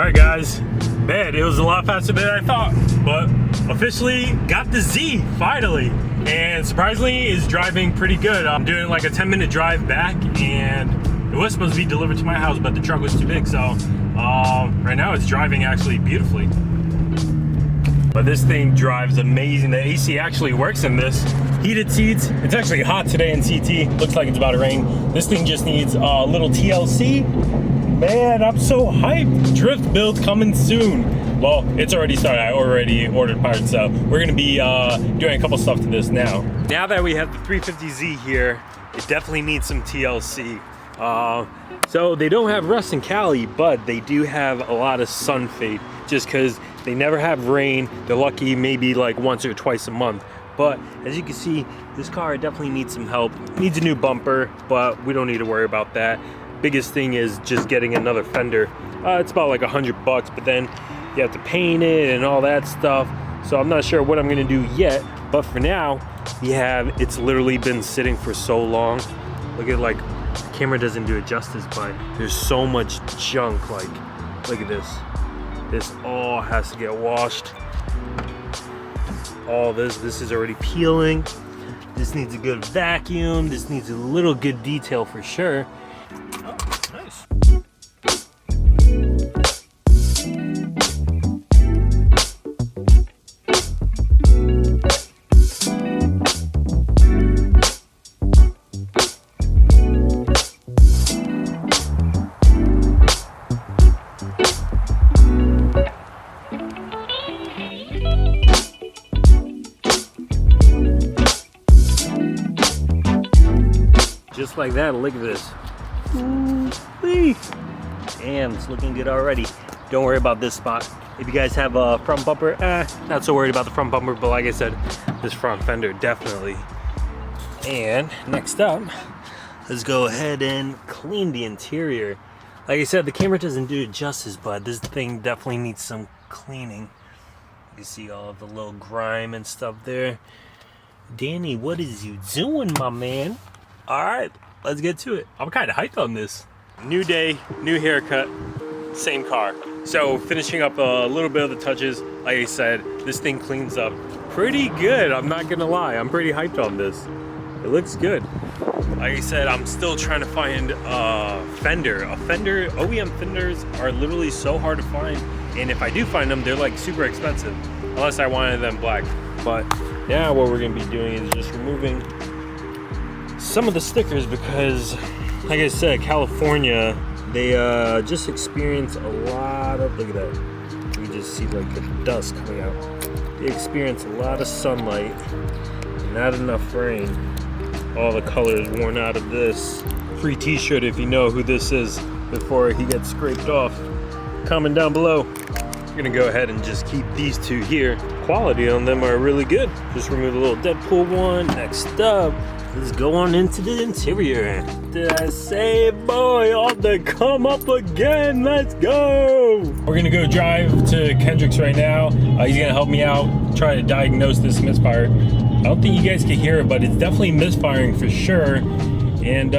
Alright guys, man, it was a lot faster than I thought, but officially got the Z, finally. And surprisingly, is driving pretty good. I'm doing like a 10-minute drive back, and it was supposed to be delivered to my house, but the truck was too big, so right now it's driving actually beautifully. But this thing drives amazing. The AC actually works in this. Heated seats. It's actually hot today in CT. Looks like it's about to rain. This thing just needs a little TLC. Man, I'm so hyped. Drift build coming soon. Well, it's already started. I already ordered parts, so we're gonna be doing a couple stuff to this now. Now that we have the 350Z here, it definitely needs some TLC. So they don't have rust in Cali, but they do have a lot of sun fade, just because they never have rain. They're lucky maybe like once or twice a month. But as you can see, this car definitely needs some help. Needs a new bumper, but we don't need to worry about that. Biggest thing is just getting another fender. It's about like $100, but then you have to paint it and all that stuff. So I'm not sure what I'm gonna do yet, but for now, it's literally been sitting for so long. Look at, like, the camera doesn't do it justice, but there's so much junk. Like, look at this. This all has to get washed. All this is already peeling. This needs a good vacuum. This needs a little good detail for sure. Oh, nice. Just like that, look at this. Ooh-wee. Damn, it's looking good already. Don't worry about this spot. If you guys have a front bumper, not so worried about the front bumper, but like I said, this front fender, definitely. And next up, let's go ahead and clean the interior. Like I said, the camera doesn't do it justice, but this thing definitely needs some cleaning. You can see all of the little grime and stuff there. Danny, what is you doing, my man? All right, let's get to it. I'm kind of hyped on this. New day, new haircut, same car. So finishing up a little bit of the touches. Like I said, this thing cleans up pretty good. I'm not gonna lie, I'm pretty hyped on this. It looks good. Like I said, I'm still trying to find a fender. OEM fenders are literally so hard to find. And if I do find them, they're like super expensive, unless I wanted them black. But yeah, what we're gonna be doing is just removing some of the stickers, because like I said, California, they just experience a lot of, look at that, you just see like the dust coming out. They experience a lot of sunlight, not enough rain. All the colors worn out of this. Free t-shirt if you know who this is before he gets scraped off. Comment down below. We're gonna go ahead and just keep these two here. Quality on them are really good. Just remove the little Deadpool one. Next up, let's go on into the interior. Did I say, boy, on the come up again? Let's go. We're gonna go drive to Kendrick's right now. He's gonna help me out, try to diagnose this misfire. I don't think you guys can hear it, but it's definitely misfiring for sure. And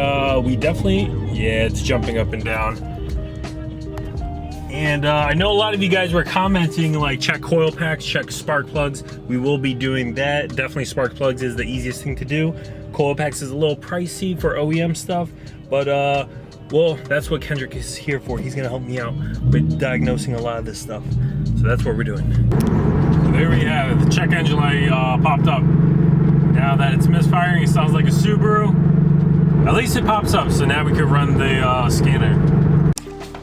we definitely, yeah, it's jumping up and down. And I know a lot of you guys were commenting like check coil packs, check spark plugs. We will be doing that. Definitely spark plugs is the easiest thing to do. Coil packs is a little pricey for OEM stuff, but well, that's what Kendrick is here for. He's gonna help me out with diagnosing a lot of this stuff. So that's what we're doing. So there we have it. The check engine light popped up. Now that it's misfiring, it sounds like a Subaru. At least it pops up, so now we can run the scanner.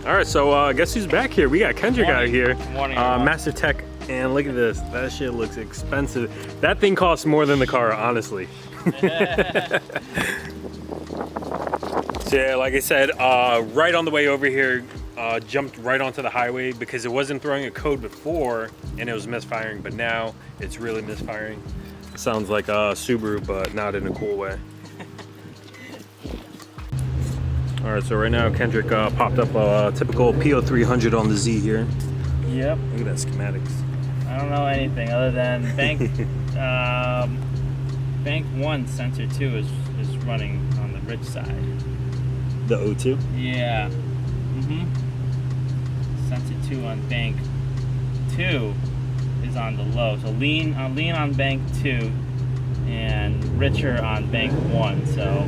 All right, so guess who's back here? We got Kendrick out here. Morning, Master Tech, and look at this. That shit looks expensive. That thing costs more than the car, honestly. So yeah, like I said, right on the way over here, jumped right onto the highway because it wasn't throwing a code before and it was misfiring, but now it's really misfiring. It sounds like a Subaru, but not in a cool way. All right, so right now Kendrick popped up a typical P0300 on the Z here. Yep. Look at that schematics. I don't know anything other than bank 1 sensor 2 is running on the rich side. The O2? Yeah. sensor 2 on bank 2 is on the low. So lean on bank 2 and richer on bank 1. So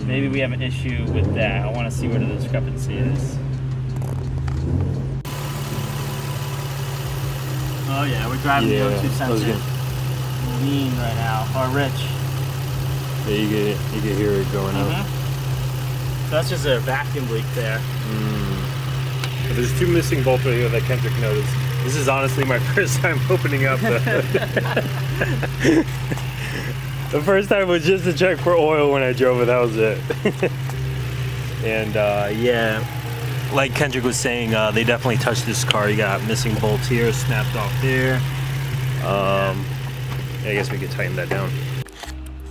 maybe we have an issue with that. I want to see where the discrepancy is. Oh yeah, we're driving the O2 sensor lean right now, or rich. Yeah, you can hear it going up. So that's just a vacuum leak there. But there's 2 missing bolts right here that Kendrick noticed. This is honestly my first time opening up the the first time was just to check for oil when I drove it, that was it. And yeah, like Kendrick was saying, they definitely touched this car. You got missing bolts here, snapped off there. I guess we could tighten that down.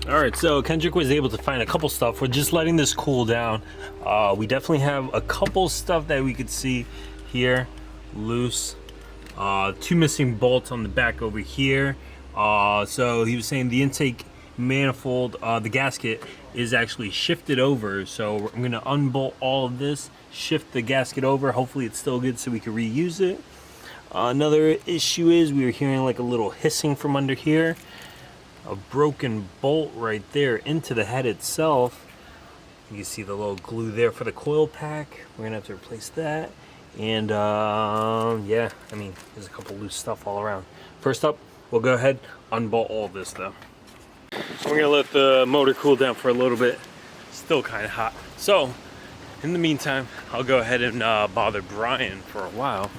All right, so Kendrick was able to find a couple stuff. We're just letting this cool down. We definitely have a couple stuff that we could see here, loose. 2 missing bolts on the back over here. So he was saying the intake manifold, the gasket is actually shifted over. So I'm gonna unbolt all of this, shift the gasket over. Hopefully it's still good so we can reuse it. Another issue is we were hearing like a little hissing from under here. A broken bolt right there into the head itself. You can see the little glue there for the coil pack. We're gonna have to replace that. And yeah, I mean, there's a couple loose stuff all around. First up, we'll go ahead, unbolt all this though. We're gonna let the motor cool down for a little bit. Still kind of hot. So, in the meantime, I'll go ahead and bother Brian for a while.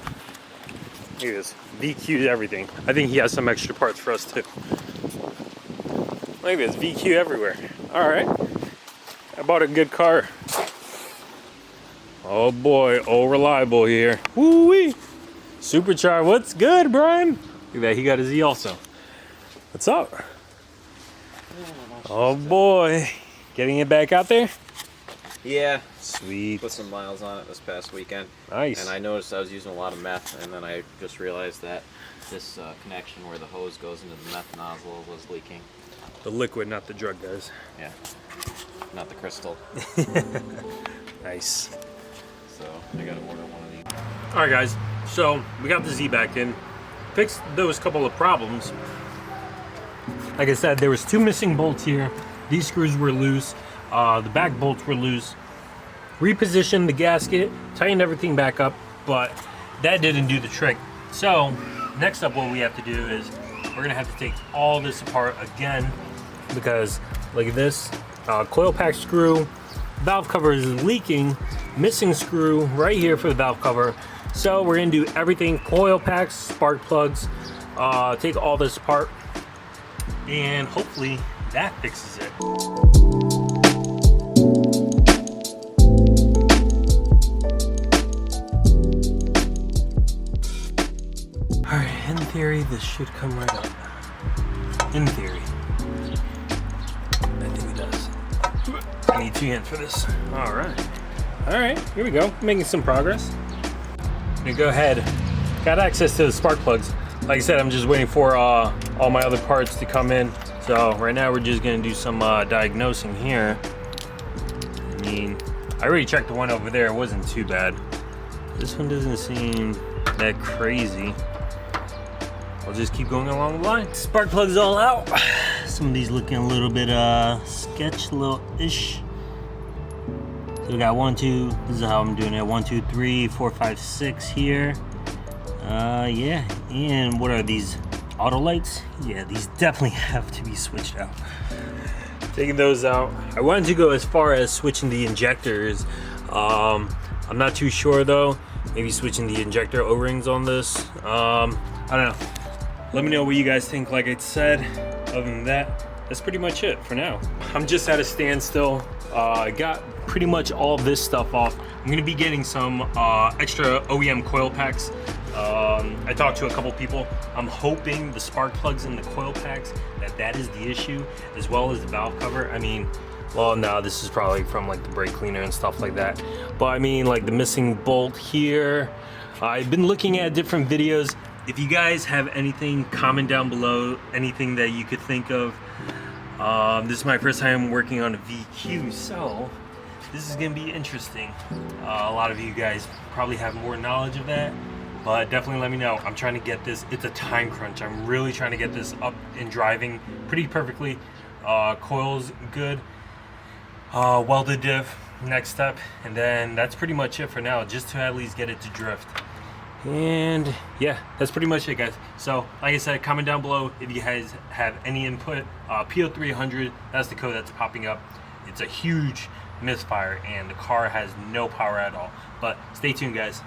Look at this, VQ'd everything. I think he has some extra parts for us too. Look at this, VQ everywhere. All right, I bought a good car. Oh boy, oh reliable here. Woo-wee. Supercharged, what's good, Brian? Look at that, he got his E also. What's up? Oh boy, getting it back out there? Yeah. Sweet. Put some miles on it this past weekend. Nice. And I noticed I was using a lot of meth, and then I just realized that this connection where the hose goes into the meth nozzle was leaking. The liquid, not the drug, guys. Yeah. Not the crystal. Nice. So I gotta order one of these. All right, guys. So we got the Z back in, fixed those couple of problems. Like I said, there was 2 missing bolts here. These screws were loose. The back bolts were loose. Repositioned the gasket, tightened everything back up, but that didn't do the trick. So next up, what we have to do is we're gonna have to take all this apart again, because look at this, coil pack screw, valve cover is leaking, missing screw right here for the valve cover. So we're gonna do everything, coil packs, spark plugs, take all this apart, and hopefully that fixes it. All right, in theory, this should come right up. In theory. I think it does. I need 2 hands for this. All right, here we go, making some progress. I'm gonna go ahead, got access to the spark plugs. Like I said, I'm just waiting for all my other parts to come in. So right now we're just gonna do some diagnosing here. I mean, I already checked the one over there, it wasn't too bad. This one doesn't seem that crazy. I'll just keep going along the line. Spark plugs all out. Some of these looking a little bit sketch, a little ish. So we got 1, 2, this is how I'm doing it. 1, 2, 3, 4, 5, 6 here. Yeah, and what are these? Auto lights? Yeah, these definitely have to be switched out. Taking those out. I wanted to go as far as switching the injectors. I'm not too sure though. Maybe switching the injector O-rings on this. I don't know. Let me know what you guys think. Like I said, other than that, that's pretty much it for now. I'm just at a standstill. I got pretty much all of this stuff off. I'm gonna be getting some extra OEM coil packs. I talked to a couple people. I'm hoping the spark plugs in the coil packs, that is the issue, as well as the valve cover. I mean, well, no, this is probably from like the brake cleaner and stuff like that. But I mean, like the missing bolt here. I've been looking at different videos. If you guys have anything, comment down below, anything that you could think of. This is my first time working on a VQ, so this is gonna be interesting. A lot of you guys probably have more knowledge of that. but definitely let me know. I'm trying to get this, it's a time crunch. I'm really trying to get this up and driving pretty perfectly. Coils good, welded diff, next step, and then that's pretty much it for now, just to at least get it to drift. And yeah, that's pretty much it, guys. So like I said, comment down below if you guys have any input. P0300, that's the code that's popping up. It's a huge misfire and the car has no power at all, but stay tuned, guys.